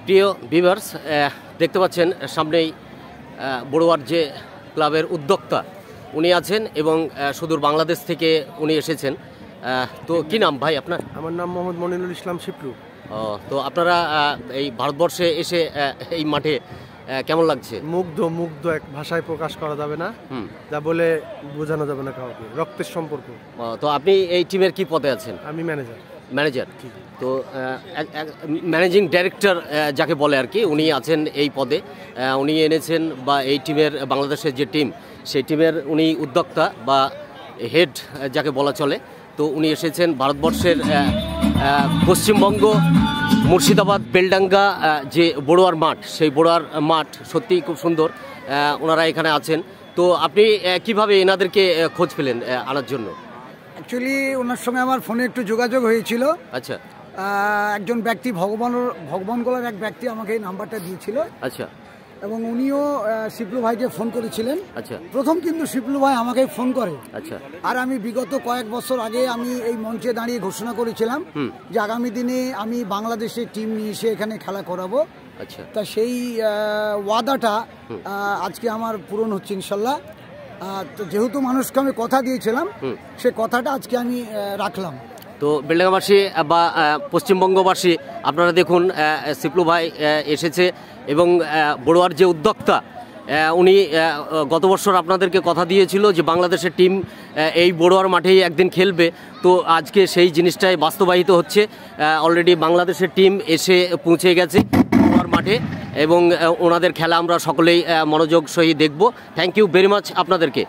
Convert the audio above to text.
প্রিয় ভিউয়ার্স, দেখতে পাচ্ছেন সামনেই বড়ুয়ার যে ক্লাবের উদ্যোক্তা উনি আছেন এবং সুদূর বাংলাদেশ থেকে উনি এসেছেন। তো কি নাম ভাই আপনার? আমার নাম মোহাম্মদ মনিরুল ইসলাম শিপলু। তো আপনারা এই ভারতবর্ষে এসে এই মাঠে কেমন লাগছে? মুগ্ধ এক ভাষায় প্রকাশ করা যাবে না, যা বলে বোঝানো যাবে না কাউকে। রক্তের সম্পর্ক। তো আপনি এই টিমের কি পদে আছেন? আমি ম্যানেজার। তো ম্যানেজিং ডাইরেক্টর যাকে বলে আর কি, উনি আছেন এই পদে। উনি এনেছেন বা এই টিমের বাংলাদেশের যে টিম সেই টিমের উনি উদ্যোক্তা বা হেড যাকে বলা চলে। তো উনি এসেছেন ভারতবর্ষের পশ্চিমবঙ্গ মুর্শিদাবাদ বেলডাঙ্গা যে বড়ুয়ার মাঠ, সেই বড়ুয়ার মাঠ সত্যিই খুব সুন্দর। ওনারা এখানে আছেন। তো আপনি কিভাবে এনাদেরকে খোঁজ পেলেন আনার জন্য? অ্যাকচুয়ালি ওনার সঙ্গে আমার ফোনে একটু যোগাযোগ হয়েছিল। আচ্ছা। একজন ব্যক্তি ভগবান গলার এক ব্যক্তি আমাকে এই নাম্বারটা দিয়েছিল। আচ্ছা। এবং উনিও শিপলু ভাইকে ফোন করেছিলেন। আচ্ছা। প্রথম কিন্তু শিপলু ভাই আমাকে ফোন করে। আচ্ছা। আর আমি বিগত কয়েক বছর আগে আমি এই মঞ্চে দাঁড়িয়ে ঘোষণা করেছিলাম যে আগামী দিনে আমি বাংলাদেশের টিম নিয়ে এসে এখানে খেলা করাবো। আচ্ছা। তা সেই ওয়াদাটা আজকে আমার পূরণ হচ্ছে ইনশাল্লাহ। তো যেহেতু মানুষকে আমি কথা দিয়েছিলাম, সে কথাটা আজকে আমি রাখলাম। তো বেলডাঙ্গাবাসী বা পশ্চিমবঙ্গবাসী আপনারা দেখুন, শিপলু ভাই এসেছে এবং বড়ুয়ার যে উদ্যোক্তা উনি গত বছর আপনাদেরকে কথা দিয়েছিল যে বাংলাদেশের টিম এই বড়ুয়ার মাঠেই একদিন খেলবে। তো আজকে সেই জিনিসটাই বাস্তবায়িত হচ্ছে। অলরেডি বাংলাদেশের টিম এসে পৌঁছে গেছে বড়ুয়ার মাঠে এবং ওনাদের খেলা আমরা সকলেই মনোযোগ সহিত দেখব। থ্যাংক ইউ ভেরি মাচ আপনাদেরকে।